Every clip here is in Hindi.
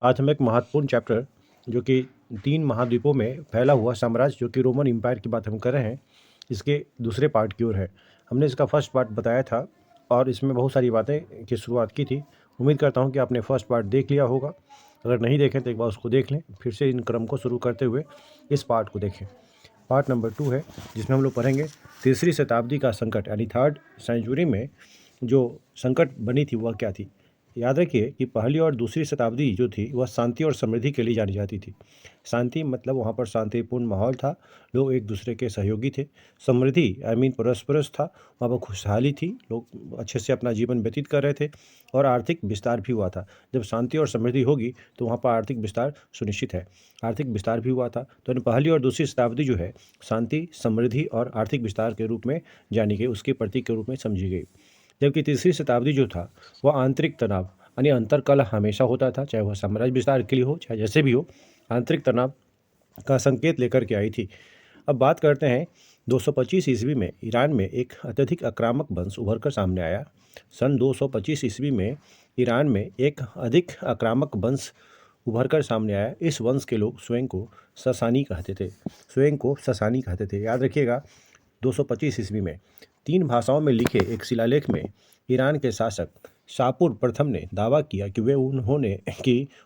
आज हम एक महत्वपूर्ण चैप्टर जो कि 3 महाद्वीपों में फैला हुआ साम्राज्य जो कि रोमन एम्पायर की बात हम कर रहे हैं, इसके दूसरे पार्ट की ओर है। हमने इसका फर्स्ट पार्ट बताया था और इसमें बहुत सारी बातें की शुरुआत की थी। उम्मीद करता हूँ कि आपने फर्स्ट पार्ट देख लिया होगा। अगर नहीं देखें तो एक बार उसको देख लें, फिर से इन क्रम को शुरू करते हुए इस पार्ट को देखें। पार्ट नंबर 2 है, जिसमें हम लोग पढ़ेंगे तीसरी शताब्दी का संकट यानी 3rd सेंचुरी में जो संकट बनी थी वह क्या थी। याद रखिए कि पहली और दूसरी शताब्दी जो थी वह शांति और समृद्धि के लिए जानी जाती थी। शांति मतलब वहाँ पर शांतिपूर्ण माहौल था, लोग एक दूसरे के सहयोगी थे। समृद्धि आई मीन परस्परस था, वहाँ पर खुशहाली थी, लोग अच्छे से अपना जीवन व्यतीत कर रहे थे और आर्थिक विस्तार भी हुआ था। जब शांति और समृद्धि होगी तो वहाँ पर आर्थिक विस्तार सुनिश्चित है। आर्थिक विस्तार भी हुआ था, तो पहली और दूसरी शताब्दी जो है शांति, समृद्धि और आर्थिक विस्तार के रूप में जानी गई, उसके प्रतीक के रूप में समझी गई। जबकि तीसरी शताब्दी जो था वह आंतरिक तनाव यानी अंतरकलह हमेशा होता था, चाहे वह साम्राज्य विस्तार के लिए हो चाहे जैसे भी हो, आंतरिक तनाव का संकेत लेकर के आई थी। अब बात करते हैं 225 ईस्वी में ईरान में एक अत्यधिक आक्रामक वंश उभर कर सामने आया। सन 225 ईस्वी में ईरान में एक अधिक आक्रामक वंश उभर कर सामने आया। इस वंश के लोग स्वयं को ससानी कहते थे, याद रखिएगा। 225 ईस्वी में 3 भाषाओं में लिखे एक शिलालेख में ईरान के शासक शापुर प्रथम ने दावा किया कि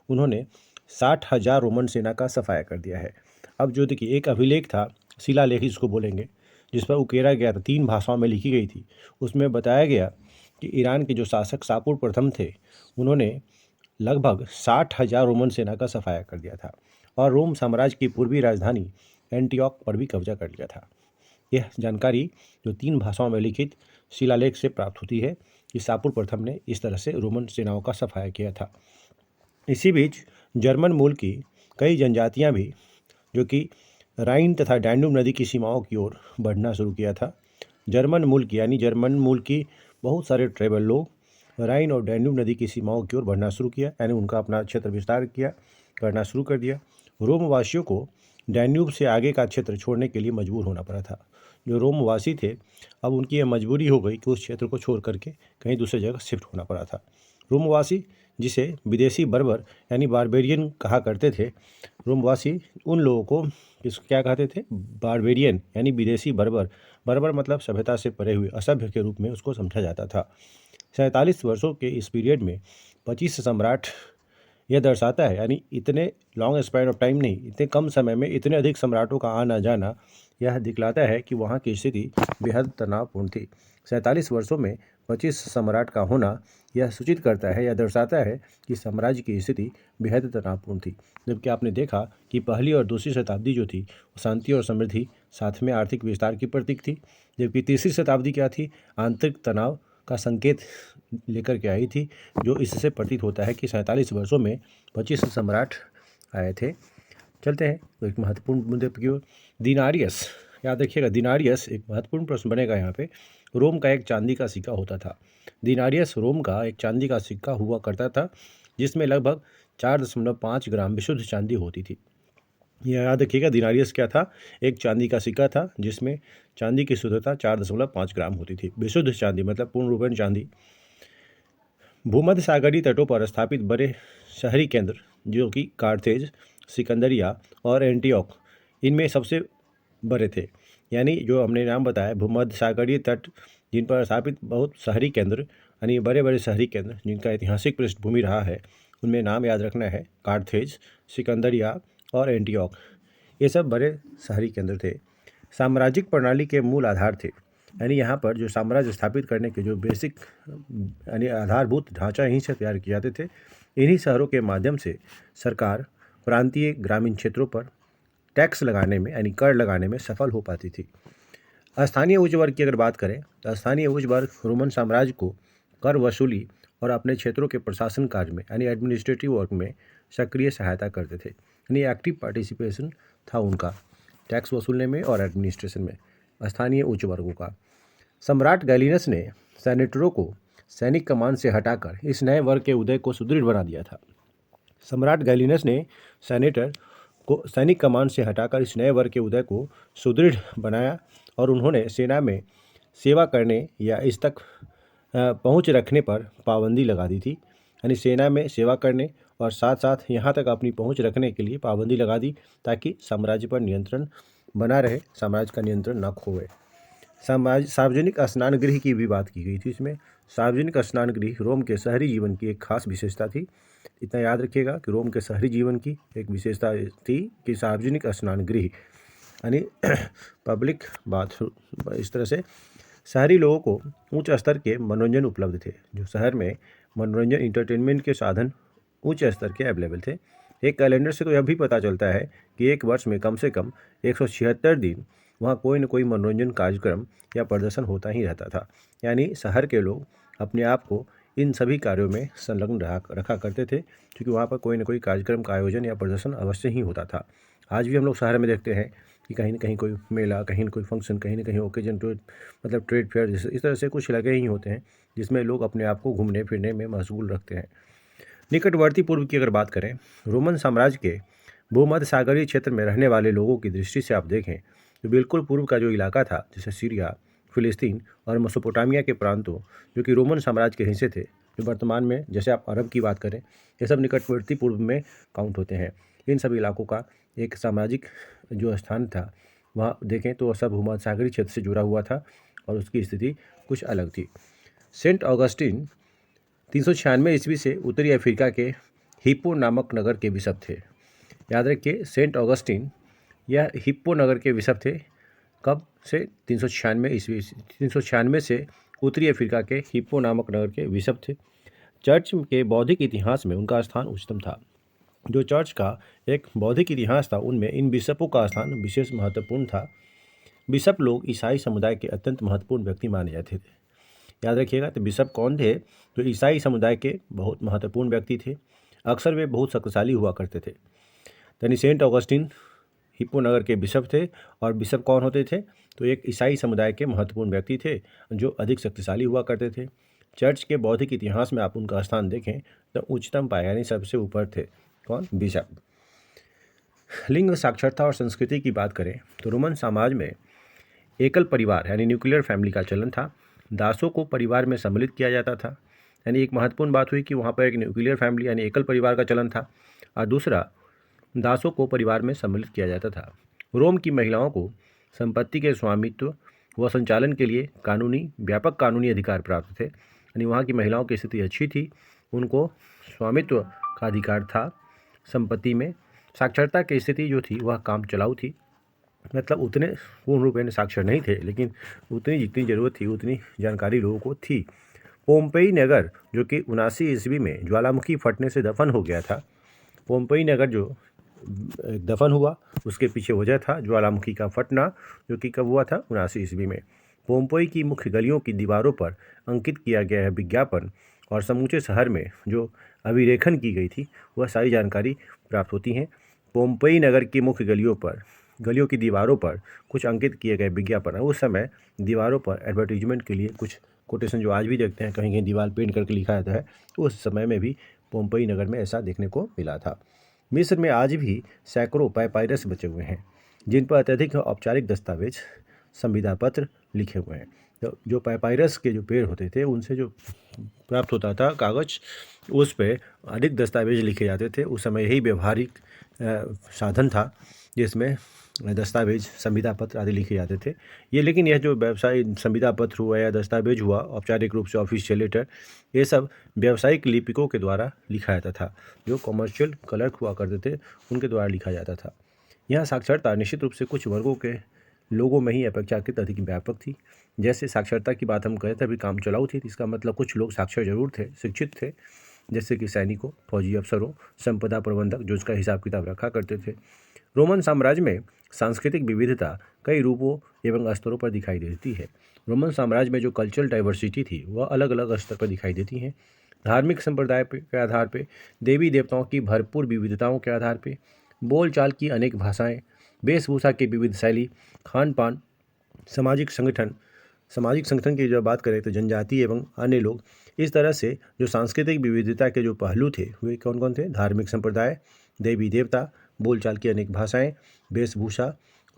उन्होंने 60,000 रोमन सेना का सफाया कर दिया है। अब जो देखिए एक अभिलेख था, शिलालेख इसको बोलेंगे, जिस पर उकेरा गया था, 3 भाषाओं में लिखी गई थी। उसमें बताया गया कि ईरान के जो शासक शापुर प्रथम थे उन्होंने लगभग 60,000 रोमन सेना का सफाया कर दिया था और रोम साम्राज्य की पूर्वी राजधानी एंटियोक पर भी कब्जा कर लिया था। यह जानकारी जो 3 भाषाओं में लिखित शिलालेख से प्राप्त होती है कि शापुर प्रथम ने इस तरह से रोमन सेनाओं का सफाया किया था। इसी बीच जर्मन मूल की कई जनजातियां भी जो कि राइन तथा डैन्यूब नदी की सीमाओं की ओर बढ़ना शुरू किया था। जर्मन मूल की बहुत सारे ट्राइबल लोग राइन और डैन्यूब नदी की सीमाओं की ओर बढ़ना शुरू किया, यानी उनका अपना क्षेत्र विस्तार करना शुरू कर दिया। रोमवासियों को डैन्यूब से आगे का क्षेत्र छोड़ने के लिए मजबूर होना पड़ा था। जो रोमवासी थे, अब उनकी यह मजबूरी हो गई कि उस क्षेत्र को छोड़ करके कहीं दूसरी जगह शिफ्ट होना पड़ा था। रोमवासी, जिसे विदेशी बर्बर यानी बारबेरियन कहा करते थे, रोमवासी उन लोगों को क्या कहते थे? बारबेरियन यानी विदेशी बर्बर। बर्बर मतलब सभ्यता से परे हुए, असभ्य के रूप में उसको समझा जाता था। 47 वर्षों के इस पीरियड में 25 सम्राट, यह दर्शाता है, यानी इतने लॉन्ग स्पैन ऑफ टाइम नहीं, इतने कम समय में इतने अधिक सम्राटों का आना जाना, यह दिखलाता है कि वहाँ की स्थिति बेहद तनावपूर्ण थी। 47 वर्षों में 25 सम्राट का होना यह सूचित करता है, यह दर्शाता है कि साम्राज्य की स्थिति बेहद तनावपूर्ण थी। जबकि आपने देखा कि पहली और दूसरी शताब्दी जो थी वो शांति और समृद्धि, साथ में आर्थिक विस्तार की प्रतीक थी। जबकि तीसरी शताब्दी क्या थी? आंतरिक तनाव का संकेत लेकर के आई थी, जो इससे प्रतीत होता है कि 47 वर्षों में 25 सम्राट आए थे। चलते हैं तो एक महत्वपूर्ण मुद्दे की ओर। दिनारियस, याद रखिएगा, दिनारियस एक महत्वपूर्ण प्रश्न बनेगा यहाँ पे। रोम का एक चांदी का सिक्का होता था। दिनारियस रोम का एक चांदी का सिक्का हुआ करता था, जिसमें लगभग 4.5 ग्राम विशुद्ध चांदी होती थी। यह याद रखिएगा, दिनारियस क्या था? एक चांदी का सिक्का था जिसमें चांदी की शुद्धता 4.5 ग्राम होती थी। विशुद्ध चांदी मतलब पूर्ण रूपेण चांदी। भूमध्य सागरीय तटों पर स्थापित बड़े शहरी केंद्र जो कि कार्थेज, सिकंदरिया और एंटियोक, इनमें सबसे बड़े थे। यानी जो हमने नाम बताया, भूमध्य सागरीय तट जिन पर स्थापित बहुत शहरी केंद्र, यानी बड़े बड़े शहरी केंद्र जिनका ऐतिहासिक पृष्ठभूमि रहा है, उनमें नाम याद रखना है, कार्थेज, सिकंदरिया और एंटियोक। ये सब बड़े शहरी केंद्र थे। साम्राज्यिक प्रणाली के मूल आधार थे, यानी यहाँ पर जो साम्राज्य स्थापित करने के जो बेसिक यानी आधारभूत ढांचा यहीं से तैयार किए जाते थे। इन्हीं शहरों के माध्यम से सरकार प्रांतीय ग्रामीण क्षेत्रों पर टैक्स लगाने में यानी कर लगाने में सफल हो पाती थी। स्थानीय उच्च वर्ग की अगर बात करें तो स्थानीय उच्च वर्ग रोमन साम्राज्य को कर वसूली और अपने क्षेत्रों के प्रशासन कार्य में यानी एडमिनिस्ट्रेटिव वर्क में सक्रिय सहायता करते थे। यानी एक्टिव पार्टिसिपेशन था उनका टैक्स वसूलने में और एडमिनिस्ट्रेशन में स्थानीय उच्च वर्गों का। सम्राट गैलिनस ने सेनेटरों को सैनिक कमान से हटाकर इस नए वर्ग के उदय को सुदृढ़ बना दिया था। सम्राट गैलिनस ने सेनेटर को सैनिक कमान से हटाकर इस नए वर्ग के उदय को सुदृढ़ बनाया और उन्होंने सेना में सेवा करने या इस तक पहुंच रखने पर पाबंदी लगा दी थी। यानी सेना में सेवा करने और साथ साथ यहाँ तक अपनी पहुँच रखने के लिए पाबंदी लगा दी ताकि साम्राज्य पर नियंत्रण बना रहे, साम्राज्य का नियंत्रण न खोए। सार्वजनिक स्नान गृह की भी बात की गई थी इसमें। सार्वजनिक स्नान गृह रोम के शहरी जीवन की एक खास विशेषता थी। इतना याद रखिएगा कि रोम के शहरी जीवन की एक विशेषता थी कि सार्वजनिक स्नान गृह यानी पब्लिक बाथरूम, इस तरह से शहरी लोगों को उच्च स्तर के मनोरंजन उपलब्ध थे। जो शहर में मनोरंजन इंटरटेनमेंट के साधन उच्च स्तर के अवेलेबल थे। एक कैलेंडर से तो यह भी पता चलता है कि एक वर्ष में कम से कम 176 दिन वहाँ कोई न कोई मनोरंजन कार्यक्रम या प्रदर्शन होता ही रहता था। यानी शहर के लोग अपने आप को इन सभी कार्यों में संलग्न रखा करते थे, क्योंकि वहाँ पर कोई न कोई कार्यक्रम का आयोजन या प्रदर्शन अवश्य ही होता था। आज भी हम लोग शहर में देखते हैं कि कहीं न कहीं कोई मेला, कहीं न कोई फंक्शन, कहीं न कहीं ओकेजन, मतलब ट्रेड फेयर, इस तरह से कुछ लगे ही होते हैं जिसमें लोग अपने आप को घूमने फिरने में मशगूल रखते हैं। निकटवर्ती पूर्व की अगर बात करें, रोमन साम्राज्य के भूमध्य सागरीय क्षेत्र में रहने वाले लोगों की दृष्टि से आप देखें तो बिल्कुल पूर्व का जो इलाका था, जैसे सीरिया, फिलिस्तीन और मेसोपोटामिया के प्रांतों, जो कि रोमन साम्राज्य के हिस्से थे, जो वर्तमान में जैसे आप अरब की बात करें, ये सब निकटवर्ती पूर्व में काउंट होते हैं। इन सब इलाकों का एक सामाजिक जो स्थान था, वहाँ देखें तो सब भूमध्य सागरीय क्षेत्र से जुड़ा हुआ था और उसकी स्थिति कुछ अलग थी। सेंट ऑगस्टिन 396 ईस्वी से उत्तरी अफ्रीका के हिप्पो नामक नगर के बिशप थे। याद रखिए, सेंट ऑगस्टिन यह हिप्पो नगर के बिशप थे। कब से? 396 से उत्तरी अफ्रीका के हिप्पो नामक नगर के बिशप थे। चर्च के बौद्धिक इतिहास में उनका स्थान उच्चतम था। जो चर्च का एक बौद्धिक इतिहास था, उनमें इन बिशपों का स्थान विशेष महत्वपूर्ण था। बिशप लोग ईसाई समुदाय के अत्यंत महत्वपूर्ण व्यक्ति माने जाते थे। याद रखिएगा, तो बिशप कौन थे? तो ईसाई समुदाय के बहुत महत्वपूर्ण व्यक्ति थे। अक्सर वे बहुत शक्तिशाली हुआ करते थे। यानी सेंट ऑगस्टिन हिप्पो नगर के बिशप थे। और बिशप कौन होते थे? तो एक ईसाई समुदाय के महत्वपूर्ण व्यक्ति थे जो अधिक शक्तिशाली हुआ करते थे। चर्च के बौद्धिक इतिहास में आप उनका स्थान देखें तो उच्चतम पाए, यानी सबसे ऊपर थे। कौन? बिशप। लिंग साक्षरता और संस्कृति की बात करें तो रोमन समाज में एकल परिवार यानी न्यूक्लियर फैमिली का चलन था। दासों को परिवार में सम्मिलित किया जाता था। यानी एक महत्वपूर्ण बात हुई कि वहाँ पर एक न्यूक्लियर फैमिली यानी एकल परिवार का चलन था, और दूसरा दासों को परिवार में सम्मिलित किया जाता था। रोम की महिलाओं को संपत्ति के स्वामित्व व संचालन के लिए व्यापक कानूनी अधिकार प्राप्त थे। यानी वहाँ की महिलाओं की स्थिति अच्छी थी, उनको स्वामित्व का अधिकार था संपत्ति में। साक्षरता की स्थिति जो थी वह काम चलाऊ थी, मतलब उतने पूर्ण रूप में साक्षर नहीं थे, लेकिन उतनी जितनी ज़रूरत थी उतनी जानकारी लोगों को थी। पोम्पेई नगर जो कि 79 ईस्वी में ज्वालामुखी फटने से दफन हो गया था। पोम्पेई नगर जो दफन हुआ, उसके पीछे वजह था ज्वालामुखी का फटना, जो कि कब हुआ था? 79 ईस्वी में। पोम्पेई की मुख्य गलियों की दीवारों पर अंकित किया गया है विज्ञापन, और समूचे शहर में जो अभिलेखन की गई थी वह सारी जानकारी प्राप्त होती हैं। पोम्पेई नगर की मुख्य गलियों की दीवारों पर कुछ अंकित किए गए विज्ञापन। उस समय दीवारों पर एडवर्टीजमेंट के लिए कुछ कोटेशन जो आज भी देखते हैं, कहीं कहीं दीवार पेंट करके लिखा जाता है, तो उस समय में भी पोम्पेई नगर में ऐसा देखने को मिला था। मिस्र में आज भी सैकड़ों पैपायरस बचे हुए हैं जिन पर अत्यधिक औपचारिक दस्तावेज, संविदा पत्र लिखे हुए हैं। तो जो पैपायरस के जो पेड़ होते थे, उनसे जो प्राप्त होता था कागज़, उस पे अधिक दस्तावेज लिखे जाते थे। उस समय यही व्यवहारिक साधन था जिसमें दस्तावेज, संविदा पत्र आदि लिखे जाते थे। लेकिन यह जो व्यवसाय संविदा पत्र हुआ या दस्तावेज हुआ, औपचारिक रूप से ऑफिशियल लेटर, ये सब व्यावसायिक लिपिकों के द्वारा लिखा जाता था। जो कमर्शियल क्लर्क हुआ करते थे, उनके द्वारा लिखा जाता था। यहाँ साक्षरता निश्चित रूप से कुछ वर्गों के लोगों में ही अपेक्षाकृत अधिक व्यापक थी। जैसे साक्षरता की बात हम करें, तभी काम चलाऊ थी, इसका मतलब कुछ लोग साक्षर जरूर थे, शिक्षित थे, जैसे कि सैनिकों, फौजी अफसरों, संपदा प्रबंधक जो उसका हिसाब किताब रखा करते थे। रोमन साम्राज्य में सांस्कृतिक विविधता कई रूपों एवं स्तरों पर दिखाई देती है। रोमन साम्राज्य में जो कल्चरल डाइवर्सिटी थी वह अलग अलग स्तर पर दिखाई देती हैं। धार्मिक संप्रदाय के आधार पर, देवी देवताओं की भरपूर विविधताओं के आधार पर, बोलचाल की अनेक भाषाएं, वेशभूषा की विविध शैली, खान पान, सामाजिक संगठन की जब बात करें तो जनजाति एवं अन्य लोग, इस तरह से जो सांस्कृतिक विविधता के जो पहलू थे वे कौन कौन थे? धार्मिक संप्रदाय, देवी देवता, बोलचाल की अनेक भाषाएं, वेशभूषा,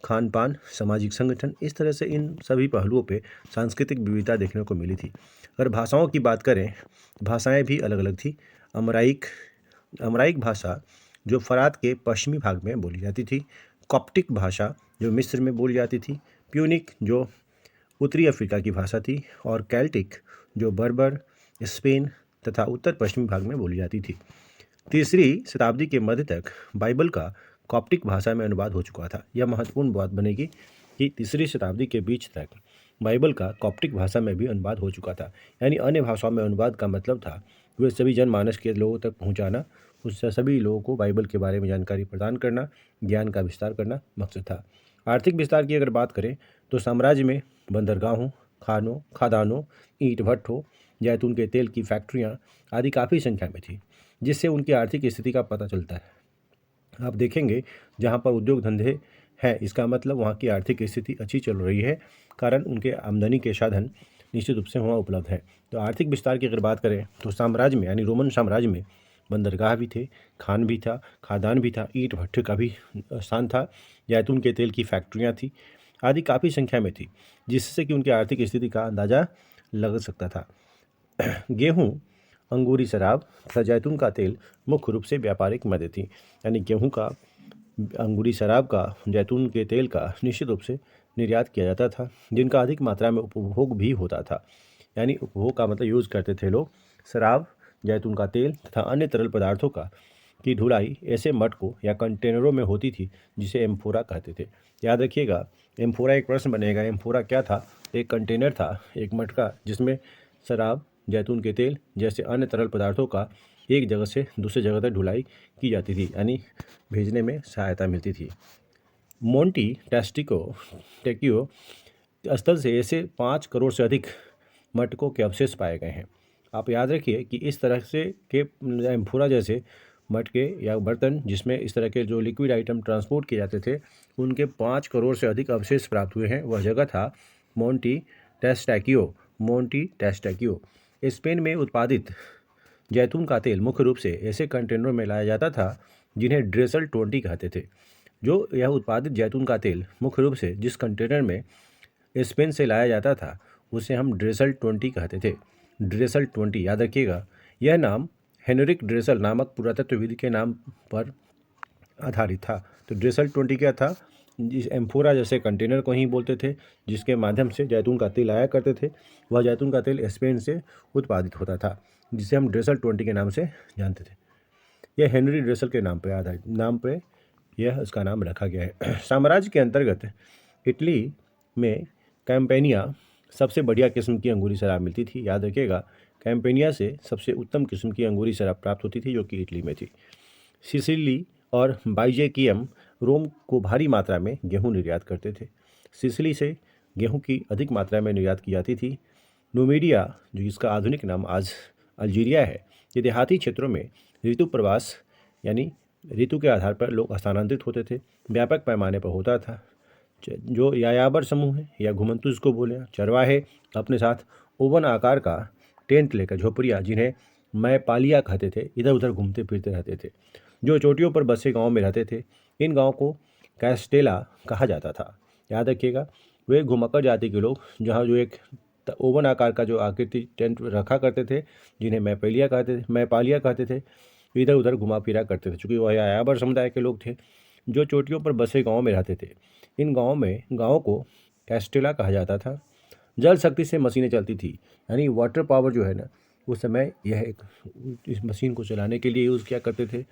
खान पान, सामाजिक संगठन, इस तरह से इन सभी पहलुओं पे सांस्कृतिक विविधता देखने को मिली थी। अगर भाषाओं की बात करें, भाषाएं भी अलग अलग थी। अमराइक अमराइक भाषा जो फरात के पश्चिमी भाग में बोली जाती थी, कॉप्टिक भाषा जो मिस्र में बोली जाती थी, प्यूनिक जो उत्तरी अफ्रीका की भाषा थी, और कैल्टिक जो बर्बर, स्पेन तथा उत्तर पश्चिमी भाग में बोली जाती थी। तीसरी शताब्दी के मध्य तक बाइबल का कॉप्टिक भाषा में अनुवाद हो चुका था। यह महत्वपूर्ण बात बनेगी कि तीसरी शताब्दी के बीच तक बाइबल का कॉप्टिक भाषा में भी अनुवाद हो चुका था। यानी अन्य भाषाओं में अनुवाद का मतलब था वे सभी जनमानस के लोगों तक पहुंचाना, उससे सभी लोगों को बाइबल के बारे में जानकारी प्रदान करना, ज्ञान का विस्तार करना मकसद था। आर्थिक विस्तार की अगर बात करें तो साम्राज्य में बंदरगाहों, खादानों, ईंट भट्ठों, जैतून के तेल की फैक्ट्रियाँ आदि काफ़ी संख्या में थी, जिससे उनकी आर्थिक स्थिति का पता चलता है। आप देखेंगे जहाँ पर उद्योग धंधे हैं, इसका मतलब वहाँ की आर्थिक स्थिति अच्छी चल रही है, कारण उनके आमदनी के साधन निश्चित रूप से वहाँ उपलब्ध है। तो आर्थिक विस्तार की अगर बात करें तो साम्राज्य में यानी रोमन साम्राज्य में बंदरगाह भी थे, खान भी था, खादान भी था, ईंट भट्ठे का भी स्थान था, जैतून के तेल की फैक्ट्रियाँ थी आदि काफ़ी संख्या में थी, जिससे कि उनकी आर्थिक स्थिति का अंदाज़ा लग सकता था। गेहूँ, अंगूरी शराब तथा जैतून का तेल मुख्य रूप से व्यापारिक मदें थी। यानी गेहूँ का, अंगूरी शराब का, जैतून के तेल का निश्चित रूप से निर्यात किया जाता था, जिनका अधिक मात्रा में उपभोग भी होता था। यानी उपभोग का मतलब यूज़ करते थे लोग शराब, जैतून का तेल तथा अन्य तरल पदार्थों का की ढुलाई ऐसे मटकों या कंटेनरों में होती थी जिसे एम्फोरा कहते थे। याद रखिएगा, एम्फोरा एक प्रश्न बनेगा। एम्फोरा क्या था? एक कंटेनर था, एक मटका, जिसमें शराब, जैतून के तेल जैसे अन्य तरल पदार्थों का एक जगह से दूसरी जगह तक ढुलाई की जाती थी, यानी भेजने में सहायता मिलती थी। मोंटी टेक्यो स्थल से ऐसे 5 करोड़ से अधिक मटकों के अवशेष पाए गए हैं। आप याद रखिए कि इस तरह से के एम्फोरा जैसे मटके या बर्तन जिसमें इस तरह के जो लिक्विड आइटम ट्रांसपोर्ट किए जाते थे, उनके 5 करोड़ से अधिक अवशेष प्राप्त हुए हैं। वह जगह था मोंटी टेस्टैकियो। स्पेन में उत्पादित जैतून का तेल मुख्य रूप से ऐसे कंटेनरों में लाया जाता था जिन्हें ड्रेसल 20 कहते थे। जो यह उत्पादित जैतून का तेल मुख्य रूप से जिस कंटेनर में स्पेन से लाया जाता था उसे हम ड्रेसल 20 कहते थे। ड्रेसल 20 याद रखिएगा। यह नाम हेनरिक ड्रेसल नामक पुरातत्वविद के नाम पर आधारित था। तो ड्रेसल 20 क्या था? जिस एम्फोरा जैसे कंटेनर को ही बोलते थे जिसके माध्यम से जैतून का तेल आया करते थे। वह जैतून का तेल स्पेन से उत्पादित होता था, जिसे हम ड्रेसल 20 के नाम से जानते थे। यह हेनरी ड्रेसल के नाम पे यह उसका नाम रखा गया है। साम्राज्य के अंतर्गत इटली में कैम्पेनिया सबसे बढ़िया किस्म की अंगूरी शराब मिलती थी। याद रखिएगा, कैम्पेनिया से सबसे उत्तम किस्म की अंगूरी शराब प्राप्त होती थी, जो कि इटली में थी। सिसिली और बाइजेकियम रोम को भारी मात्रा में गेहूं निर्यात करते थे। सिसिली से गेहूं की अधिक मात्रा में निर्यात की जाती थी। नुमिडिया, जो जिसका आधुनिक नाम आज अल्जीरिया है, ये देहाती क्षेत्रों में ऋतु प्रवास यानी ऋतु के आधार पर लोग स्थानांतरित होते थे, व्यापक पैमाने पर होता था। जो यायावर समूह है या घुमंतु इसको बोले, चरवाहे अपने साथ ओवन आकार का टेंट लेकर, झोपड़ियाँ जिन्हें मैपालिया कहते थे, इधर उधर घूमते फिरते रहते थे। जो चोटियों पर बसे गांव में रहते थे, इन गांव को कैस्टेला कहा जाता था। याद रखिएगा, वे घुमक्कड़ जाति के लोग जहाँ जो एक ओवन आकार का जो आकृति टेंट रखा करते थे, जिन्हें मैपालिया कहते थे, इधर उधर घुमा फिरा करते थे। चूँकि वह यायावर समुदाय के लोग थे जो चोटियों पर बसे गाँव में रहते थे। इन गाँवों को कैस्टेला कहा जाता था। जल शक्ति से मशीनें चलती थी, यानी वाटर पावर जो है ना, उस समय यह इस मशीन को चलाने के लिए यूज़ किया करते थे।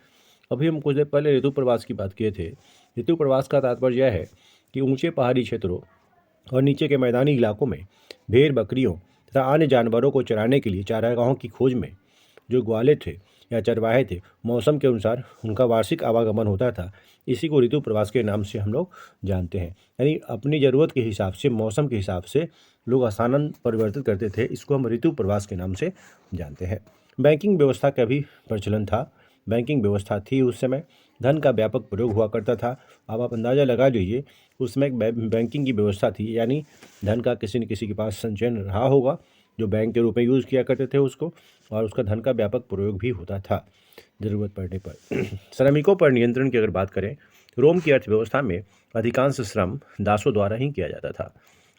अभी हम कुछ देर पहले ऋतु प्रवास की बात किए थे। ऋतु प्रवास का तात्पर्य यह है कि ऊंचे पहाड़ी क्षेत्रों और नीचे के मैदानी इलाकों में भेड़, बकरियों तथा अन्य जानवरों को चराने के लिए चारागाहों की खोज में जो ग्वाले थे या चरवाहे थे, मौसम के अनुसार उनका वार्षिक आवागमन होता था। इसी को ऋतु प्रवास के नाम से हम लोग जानते हैं। यानी अपनी ज़रूरत के हिसाब से, मौसम के हिसाब से लोग स्थान परिवर्तित करते थे। इसको हम ऋतु प्रवास के नाम से जानते हैं। बैंकिंग व्यवस्था का भी प्रचलन था। बैंकिंग व्यवस्था थी उस समय, धन का व्यापक प्रयोग हुआ करता था। अब आप अंदाज़ा लगा लीजिए, उस समय एक बैंकिंग की व्यवस्था थी, यानी धन का किसी न किसी के पास संचयन रहा होगा जो बैंक के रूप में यूज़ किया करते थे उसको, और उसका धन का व्यापक प्रयोग भी होता था ज़रूरत पड़ने पर। श्रमिकों पर नियंत्रण की अगर बात करें, रोम की अर्थव्यवस्था में अधिकांश श्रम दासों द्वारा ही किया जाता था।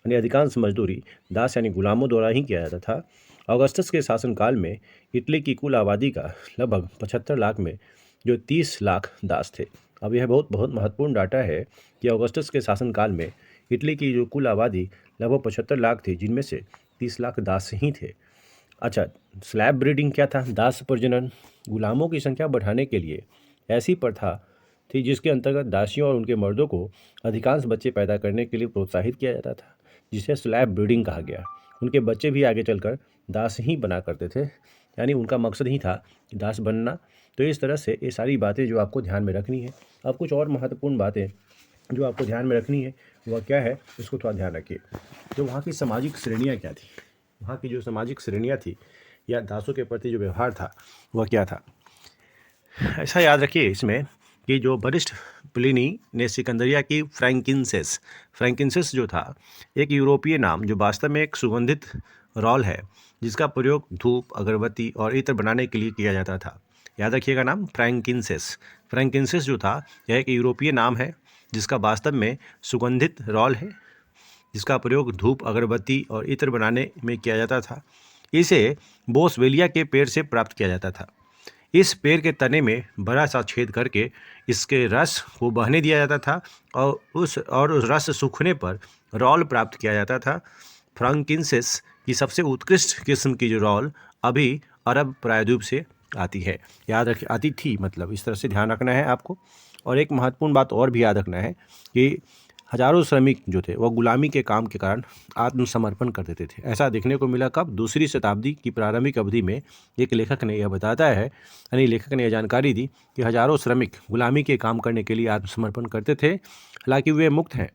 यानी अधिकांश मजदूरी दास यानी गुलामों द्वारा ही किया जाता था। ऑगस्टस के शासनकाल में इटली की कुल आबादी का लगभग 75 लाख में जो 30 लाख दास थे। अब यह बहुत बहुत महत्वपूर्ण डाटा है कि ऑगस्टस के शासनकाल में इटली की जो कुल आबादी लगभग 75 लाख थी, जिनमें से 30 लाख दास ही थे। अच्छा, स्लैब ब्रीडिंग क्या था? दास प्रजनन गुलामों की संख्या बढ़ाने के लिए ऐसी प्रथा थी जिसके अंतर्गत दासियों और उनके मर्दों को अधिकांश बच्चे पैदा करने के लिए प्रोत्साहित किया जाता था, जिसे स्लैब ब्रीडिंग कहा गया। उनके बच्चे भी आगे चलकर दास ही बना करते थे, यानी उनका मकसद ही था कि दास बनना। तो इस तरह से ये सारी बातें जो आपको ध्यान में रखनी है। अब कुछ और महत्वपूर्ण बातें जो आपको ध्यान में रखनी है वह क्या है, इसको थोड़ा ध्यान रखिए। तो वहाँ की सामाजिक श्रेणियाँ क्या थी? वहाँ की जो सामाजिक श्रेणियाँ थी या दासों के प्रति जो व्यवहार था वह क्या था? ऐसा याद रखिए इसमें कि जो वरिष्ठ प्लिनी ने सिकंदरिया की फ्रैंकिंसेस जो था एक यूरोपीय नाम जो वास्तव में एक सुगंधित रॉल है, जिसका प्रयोग धूप, अगरबत्ती और इत्र बनाने के लिए किया जाता था। याद रखिएगा नाम फ्रैंकिंसेस जो था यह एक यूरोपीय नाम है जिसका वास्तव में सुगंधित रॉल है, जिसका प्रयोग धूप, अगरबत्ती और इत्र बनाने में किया जाता था। इसे बोसवेलिया के पेड़ से प्राप्त किया जाता था। इस पेड़ के तने में बड़ा सा छेद करके इसके रस को बहने दिया जाता था और उस रस सूखने पर रॉल प्राप्त किया जाता था। फ्रैंकिंसेस की सबसे उत्कृष्ट किस्म की जो रॉल अभी अरब प्रायद्वीप से आती है। याद रखिए, आती थी, मतलब इस तरह से ध्यान रखना है आपको। और एक महत्वपूर्ण बात और भी याद रखना है कि हजारों श्रमिक जो थे वह गुलामी के काम के कारण आत्मसमर्पण कर देते थे। ऐसा देखने को मिला कब? दूसरी शताब्दी की प्रारंभिक अवधि में एक लेखक ने यह बताता है, यानी लेखक ने यह जानकारी दी कि हजारों श्रमिक गुलामी के काम करने के लिए आत्मसमर्पण करते थे। हालांकि वे मुक्त हैं,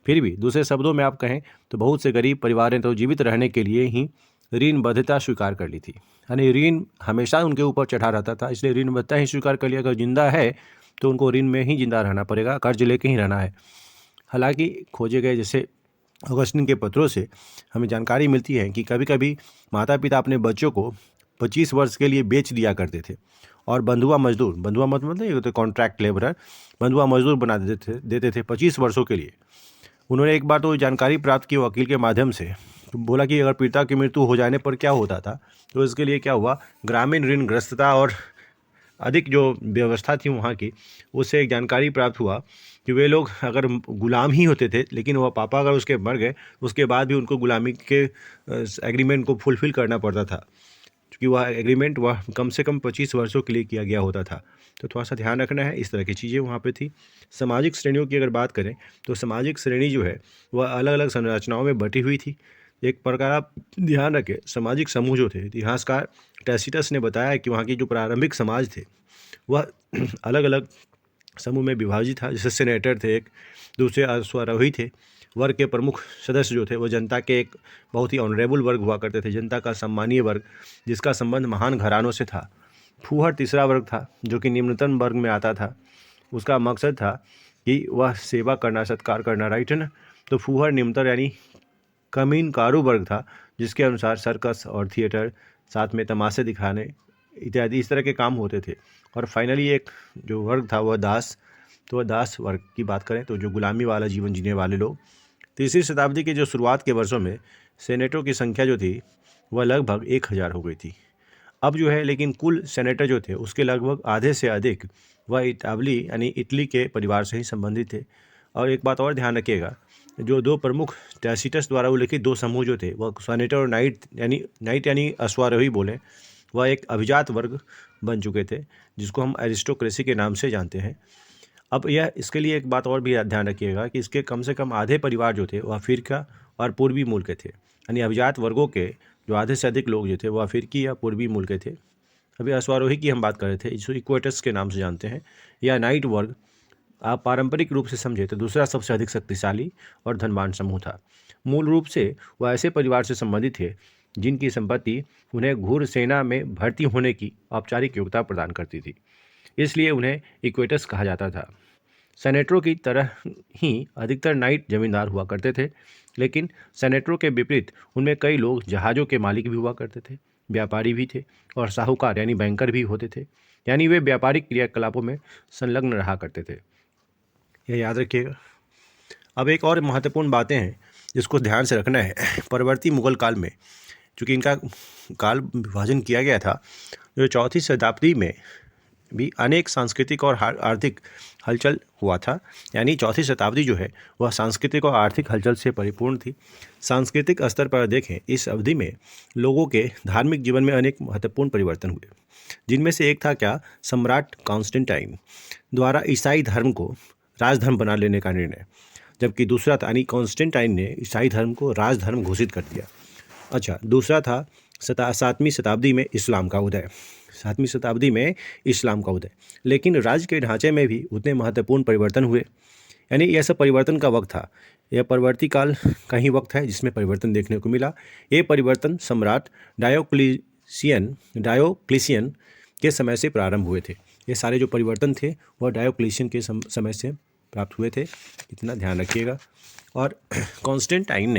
फिर भी दूसरे शब्दों में आप कहें तो बहुत से गरीब परिवार ने तो जीवित रहने के लिए ही ऋणबद्धता स्वीकार कर ली थी। यानी ऋण हमेशा उनके ऊपर चढ़ा रहता था, इसलिए ऋणबद्धता ही स्वीकार कर लिया। अगर जिंदा है तो उनको ऋण में ही जिंदा रहना पड़ेगा, कर्ज लेके ही रहना है। हालांकि खोजे गए जैसे ऑगस्टीन के पत्रों से हमें जानकारी मिलती है कि कभी कभी माता पिता अपने बच्चों को 25 वर्ष के लिए बेच दिया करते थे और बंधुआ मतलब ये तो कॉन्ट्रैक्ट लेबरर, बंधुआ मजदूर बना देते थे 25 वर्षों के लिए। उन्होंने एक बार तो जानकारी प्राप्त की वकील के माध्यम से, तो बोला कि अगर पिता की मृत्यु हो जाने पर क्या होता था। तो इसके लिए क्या हुआ, ग्रामीण ऋणग्रस्तता और अधिक जो व्यवस्था थी वहाँ की, उससे एक जानकारी प्राप्त हुआ कि वे लोग अगर गुलाम ही होते थे, लेकिन वह पापा अगर उसके मर गए उसके बाद भी उनको गुलामी के एग्रीमेंट को फुलफ़िल करना पड़ता था, क्योंकि वह एग्रीमेंट वह कम से कम 25 वर्षों के लिए किया गया होता था। तो थोड़ा सा ध्यान रखना है, इस तरह की चीज़ें वहाँ पे थी। सामाजिक श्रेणियों की अगर बात करें तो सामाजिक श्रेणी जो है वह अलग अलग संरचनाओं में बटी हुई थी। एक प्रकार आप ध्यान रखें, सामाजिक समूह जो थे, इतिहासकार टैसिटस ने बताया कि वहाँ की जो प्रारंभिक समाज थे वह अलग अलग समूह में विभाजित था। जैसे सेनेटर थे एक, दूसरे अश्वारोही थे। वर्ग के प्रमुख सदस्य जो थे वो जनता के एक बहुत ही ऑनरेबल वर्ग हुआ करते थे, जनता का सम्मानीय वर्ग जिसका संबंध महान घरानों से था। फूहर तीसरा वर्ग था जो कि निम्नतम वर्ग में आता था। उसका मकसद था कि वह सेवा करना, सत्कार करना, राइट है ना। तो फूहर निम्नतर यानी कमीनकारू वर्ग था, जिसके अनुसार सर्कस और थिएटर, साथ में तमाशे दिखाने इत्यादि इस तरह के काम होते थे। और फाइनली एक जो वर्ग था वह दास। तो वह दास वर्ग की बात करें तो जो गुलामी वाला जीवन जीने वाले लोग। तीसरी शताब्दी के जो शुरुआत के वर्षों में सेनेटों की संख्या जो थी वह लगभग 1000 हो गई थी। अब जो है लेकिन कुल सेनेटर जो थे उसके लगभग आधे से अधिक वह इतावली यानी इटली के परिवार से ही संबंधित थे। और एक बात और ध्यान रखिएगा, जो दो प्रमुख टैसिटस द्वारा उल्लिखित दो समूह जो थे वह सेनेटर और नाइट यानी अश्वारोही बोले, वह एक अभिजात वर्ग बन चुके थे जिसको हम एरिस्टोक्रेसी के नाम से जानते हैं। अब यह इसके लिए एक बात और भी ध्यान रखिएगा कि इसके कम से कम आधे परिवार जो थे वह अफ्रीका और पूर्वी मूल के थे। यानी अभिजात वर्गों के जो आधे से अधिक लोग जो थे वह अफ्रीकी या पूर्वी मूल के थे। अभी अश्वारोही की हम बात कर रहे थे, जिसको इक्वेटस के नाम से जानते हैं, या नाइट वर्ग आप पारंपरिक रूप से समझे तो दूसरा सबसे अधिक शक्तिशाली और धनवान समूह था। मूल रूप से वह ऐसे परिवार से संबंधित थे जिनकी संपत्ति उन्हें घुर सेना में भर्ती होने की औपचारिक योग्यता प्रदान करती थी, इसलिए उन्हें इक्वेटस कहा जाता था। सेनेटरों की तरह ही अधिकतर नाइट जमींदार हुआ करते थे, लेकिन सेनेटरों के विपरीत उनमें कई लोग जहाज़ों के मालिक भी हुआ करते थे, व्यापारी भी थे और साहूकार यानी बैंकर भी होते थे। यानी वे व्यापारिक क्रियाकलापों में संलग्न रहा करते थे, यह याद रखिएगा। अब एक और महत्वपूर्ण बातें हैं जिसको ध्यान से रखना है। परवर्ती मुगल काल में चूँकि इनका काल विभाजन किया गया था, जो 4वीं शताब्दी में भी अनेक सांस्कृतिक और आर्थिक हलचल हुआ था। यानी 4वीं शताब्दी जो है वह सांस्कृतिक और आर्थिक हलचल से परिपूर्ण थी। सांस्कृतिक स्तर पर देखें, इस अवधि में लोगों के धार्मिक जीवन में अनेक महत्वपूर्ण परिवर्तन हुए, जिनमें से एक था क्या, सम्राट कॉन्स्टेंटाइन द्वारा ईसाई धर्म को राजधर्म बना लेने का निर्णय, जबकि दूसरा था, यानी कॉन्स्टेंटाइन ने ईसाई धर्म को राजधर्म घोषित कर दिया। अच्छा, दूसरा था 7वीं शताब्दी में इस्लाम का उदय। 7वीं शताब्दी में इस्लाम का उदय, लेकिन राज्य के ढांचे में भी उतने महत्वपूर्ण परिवर्तन हुए। यानी यह सब परिवर्तन का वक्त था। यह परवर्ती काल का ही वक्त है जिसमें परिवर्तन देखने को मिला। ये परिवर्तन सम्राट डायोक्लिशियन के समय से प्रारंभ हुए थे। ये सारे जो परिवर्तन थे वह डायोक्लिशियन के समय से प्राप्त हुए थे, इतना ध्यान रखिएगा। और कॉन्स्टेंटाइन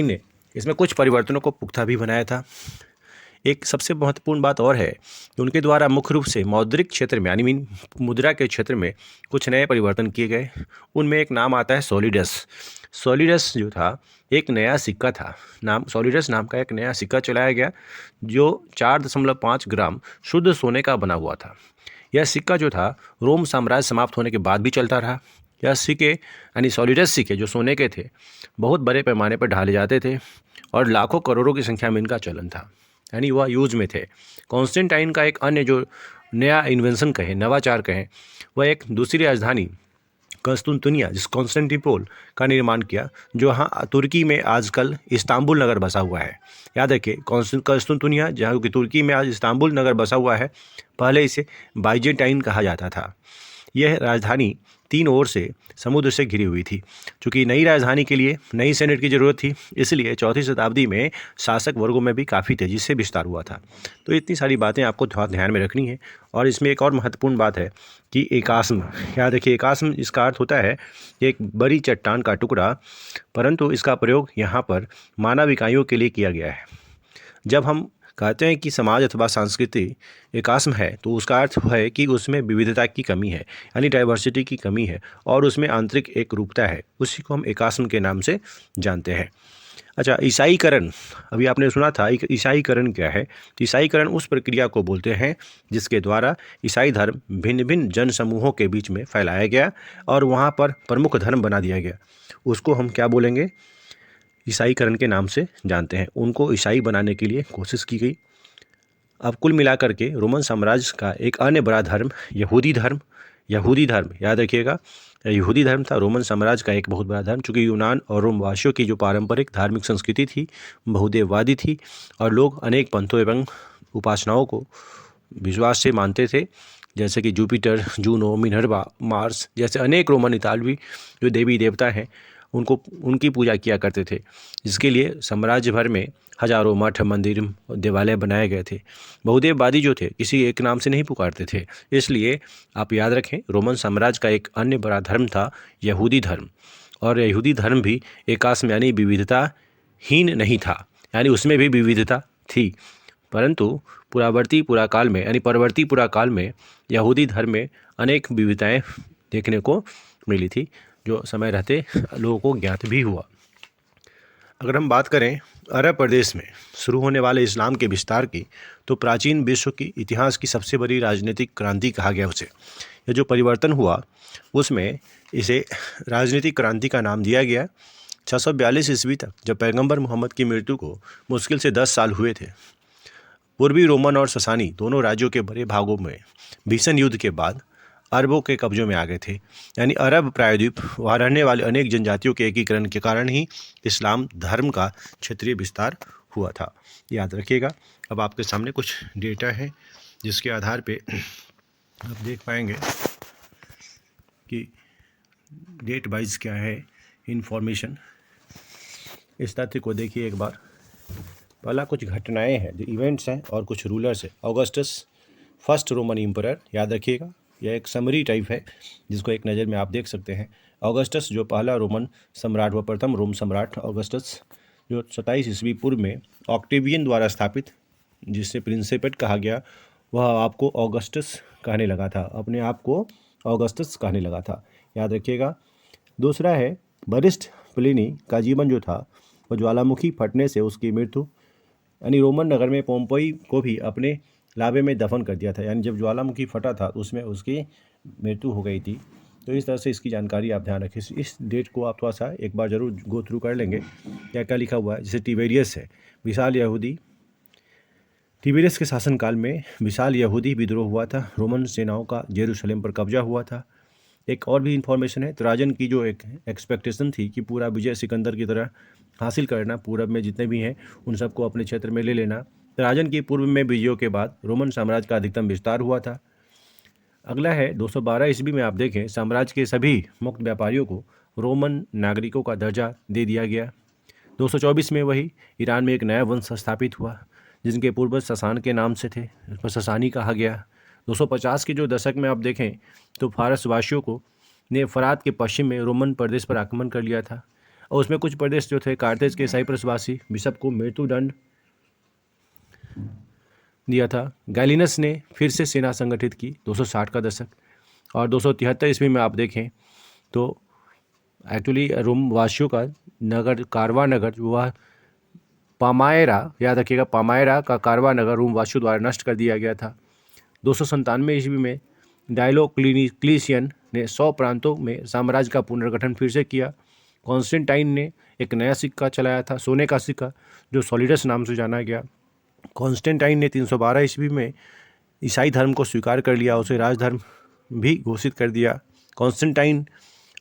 ने इसमें कुछ परिवर्तनों को पुख्ता भी बनाया था। एक सबसे महत्वपूर्ण बात और है कि उनके द्वारा मुख्य रूप से मौद्रिक क्षेत्र में, यानी मुद्रा के क्षेत्र में कुछ नए परिवर्तन किए गए। उनमें एक नाम आता है सॉलिडस। सॉलिडस जो था एक नया सिक्का था। सॉलिडस नाम का एक नया सिक्का चलाया गया जो 4.5 ग्राम शुद्ध सोने का बना हुआ था। यह सिक्का जो था रोम साम्राज्य समाप्त होने के बाद भी चलता रहा। यह सिक्के, यानी सॉलिडस सिक्के जो सोने के थे, बहुत बड़े पैमाने पर ढाले जाते थे और लाखों करोड़ों की संख्या में इनका चलन था, यानी वह यूज में थे। कॉन्स्टेंटाइन का एक अन्य जो नया इन्वेंशन कहें, नवाचार कहें, वह एक दूसरी राजधानी कस्तुनतुनिया, जिस कॉन्स्टेंटिनोपल का निर्माण किया, जो हाँ तुर्की में आजकल इस्तांबुल नगर बसा हुआ है। याद रखिए, कस्तुनतुनिया जहाँ कि तुर्की में आज इस्तांबुल नगर बसा हुआ है, पहले इसे बाइजेंटाइन कहा जाता था। यह राजधानी 3 ओर से समुद्र से घिरी हुई थी। चूँकि नई राजधानी के लिए नई सेनेट की ज़रूरत थी, इसलिए 4वीं शताब्दी में शासक वर्गों में भी काफ़ी तेज़ी से विस्तार हुआ था। तो इतनी सारी बातें आपको थोड़ा ध्यान में रखनी है। और इसमें एक और महत्वपूर्ण बात है कि एकास्म, याद रखिए, एकास्म इसका अर्थ होता है एक बड़ी चट्टान का टुकड़ा, परंतु इसका प्रयोग यहाँ पर मानव इकाइयों के लिए किया गया है। जब हम कहते हैं कि समाज अथवा संस्कृति एकास्म है, तो उसका अर्थ है कि उसमें विविधता की कमी है, यानी डाइवर्सिटी की कमी है, और उसमें आंतरिक एक रूपता है। उसी को हम एकास्म के नाम से जानते हैं। अच्छा, ईसाईकरण, अभी आपने सुना था ईसाईकरण क्या है। तो ईसाईकरण उस प्रक्रिया को बोलते हैं जिसके द्वारा ईसाई धर्म भिन्न भिन्न जन समूहों के बीच में फैलाया गया और वहाँ पर प्रमुख धर्म बना दिया गया। उसको हम क्या बोलेंगे, ईसाईकरण के नाम से जानते हैं। उनको ईसाई बनाने के लिए कोशिश की गई। अब कुल मिलाकर के रोमन साम्राज्य का एक अन्य बड़ा धर्म यहूदी धर्म याद रखिएगा, यहूदी धर्म था रोमन साम्राज्य का एक बहुत बड़ा धर्म। चूँकि यूनान और रोमवासियों की जो पारंपरिक धार्मिक संस्कृति थी बहुदेववादी थी, और लोग अनेक पंथों एवं उपासनाओं को विश्वास से मानते थे, जैसे कि जुपिटर, जूनो, मिनर्वा, मार्स जैसे अनेक रोमन इतालवी जो देवी देवता हैं उनकी पूजा किया करते थे। जिसके लिए साम्राज्य भर में हजारों मठ, मंदिर, देवालय बनाए गए थे। बहुदेववादी जो थे किसी एक नाम से नहीं पुकारते थे। इसलिए आप याद रखें, रोमन साम्राज्य का एक अन्य बड़ा धर्म था यहूदी धर्म, और यहूदी धर्म भी एकास्म यानी विविधताहीन नहीं था, यानी उसमें भी विविधता थी। परंतु परवर्ती पुराकाल में यहूदी धर्म में अनेक विविधताएं देखने को मिली थी, जो समय रहते लोगों को ज्ञात भी हुआ। अगर हम बात करें अरब प्रदेश में शुरू होने वाले इस्लाम के विस्तार की, तो प्राचीन विश्व की इतिहास की सबसे बड़ी राजनीतिक क्रांति कहा गया उसे। यह जो परिवर्तन हुआ उसमें इसे राजनीतिक क्रांति का नाम दिया गया। 642 ईस्वी तक, जब पैगंबर मोहम्मद की मृत्यु को मुश्किल से 10 साल हुए थे, पूर्वी रोमन और ससानी दोनों राज्यों के बड़े भागों में भीषण युद्ध के बाद अरबों के कब्जों में आ गए थे। यानी अरब प्रायद्वीप, वहाँ रहने वाले अनेक जनजातियों के एकीकरण के कारण ही इस्लाम धर्म का क्षेत्रीय विस्तार हुआ था। याद रखिएगा। अब आपके सामने कुछ डेटा है जिसके आधार पे आप देख पाएंगे कि डेट वाइज क्या है इन्फॉर्मेशन। इस तथ्य को देखिए एक बार। पहला कुछ घटनाएं हैं, जो इवेंट्स हैं, और कुछ रूलर्स हैं। ऑगस्टस फर्स्ट रोमन एम्परर, याद रखिएगा, यह एक समरी टाइप है जिसको एक नज़र में आप देख सकते हैं। ऑगस्टस जो पहला रोमन सम्राट व प्रथम रोम सम्राट ऑगस्टस, जो 27 ईस्वी पूर्व में ऑक्टेवियन द्वारा स्थापित, जिससे प्रिंसिपेट कहा गया, वह आपको ऑगस्टस कहने लगा था, अपने आप को ऑगस्टस कहने लगा था। याद रखिएगा। दूसरा है वरिष्ठ प्लिनी का जीवन जो था और ज्वालामुखी फटने से उसकी मृत्यु, यानी रोमन नगर में पोम्पई को भी अपने लावे में दफन कर दिया था। यानी जब ज्वालामुखी फटा था उसमें उसकी मृत्यु हो गई थी। तो इस तरह से इसकी जानकारी आप ध्यान रखें। इस डेट को आप थोड़ा सा एक बार ज़रूर गो थ्रू कर लेंगे, क्या क्या लिखा हुआ है। जैसे टिबेरियस है, विशाल यहूदी, तिबेरियस के शासनकाल में विशाल यहूदी विद्रोह हुआ था, रोमन सेनाओं का जेरूशलेम पर कब्जा हुआ था। एक और भी इन्फॉर्मेशन है, ट्राजन की जो एक एक्सपेक्टेशन थी कि पूरा विजय सिकंदर की तरह हासिल करना, पूरब में जितने भी हैं उन सबको अपने क्षेत्र में ले लेना। ट्राजन की पूर्व में विजयों के बाद रोमन साम्राज्य का अधिकतम विस्तार हुआ था। अगला है 212 ईस्वी में, आप देखें साम्राज्य के सभी मुक्त व्यापारियों को रोमन नागरिकों का दर्जा दे दिया गया। 224 में वही ईरान में एक नया वंश स्थापित हुआ जिनके पूर्वज ससान के नाम से थे, इस पर ससानी कहा गया। 250 के जो दशक में आप देखें तो फारस वासियों को ने फरात के पश्चिम में रोमन प्रदेश पर आक्रमण कर लिया था, और उसमें कुछ प्रदेश जो थे कार्थेज के साइप्रस वासी बिशप को मृत्युदंड दिया था। गैलिनस ने फिर से सेना संगठित की 260 का दशक, और 273 ईस्वी में आप देखें तो एक्चुअली रोम वासियों का नगर कारवा नगर, वह पामायरा, याद रखिएगा पामायरा का कारवा नगर रोम वासियों द्वारा नष्ट कर दिया गया था। 297 ईस्वी में डायलोक्लीशियन ने 100 प्रांतों में साम्राज्य का पुनर्गठन फिर से किया। कॉन्स्टेंटाइन ने एक नया सिक्का चलाया था, सोने का सिक्का, जो सॉलिडस नाम से जाना गया। कॉन्स्टेंटाइन ने 312 ईस्वी में ईसाई धर्म को स्वीकार कर लिया, उसे राजधर्म भी घोषित कर दिया। कॉन्स्टेंटाइन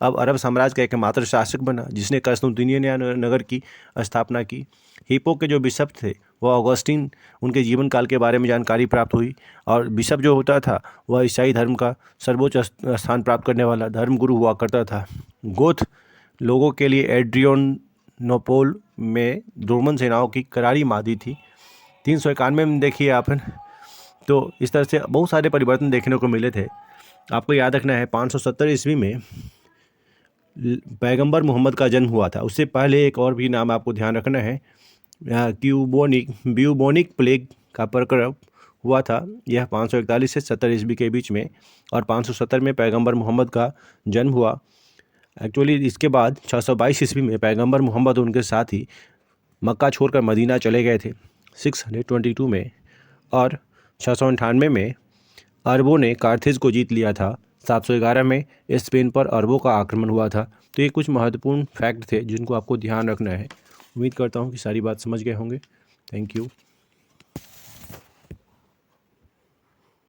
अब अरब साम्राज्य का एकमात्र शासक बना जिसने कस्तुंतिनिया नगर की स्थापना की। हिप्पो के जो बिशप थे वह ऑगस्टीन, उनके जीवन काल के बारे में जानकारी प्राप्त हुई, और बिशप जो होता था वह ईसाई धर्म का सर्वोच्च स्थान प्राप्त करने वाला धर्म गुरु हुआ करता था। गोथ लोगों के लिए एड्रियानोपोल में रोमन सेनाओं की करारी मादी थी। 391 में देखिए आप, तो इस तरह से बहुत सारे परिवर्तन देखने को मिले थे। आपको याद रखना है 570 ईस्वी में पैगंबर मोहम्मद का जन्म हुआ था। उससे पहले एक और भी नाम आपको ध्यान रखना है, ब्यूबोनिक प्लेग का प्रकोप हुआ था। यह 541 से 70 ईस्वी के बीच में, और 570 में पैगंबर मोहम्मद का जन्म हुआ। एक्चुअली इसके बाद 622 ईस्वी में पैगंबर मोहम्मद उनके साथ ही मक्का छोड़कर मदीना चले गए थे 622 में, और 698 में अरबों ने कार्थेज को जीत लिया था। 711 में स्पेन पर अरबों का आक्रमण हुआ था। तो ये कुछ महत्वपूर्ण फैक्ट थे जिनको आपको ध्यान रखना है। उम्मीद करता हूँ कि सारी बात समझ गए होंगे। Thank you.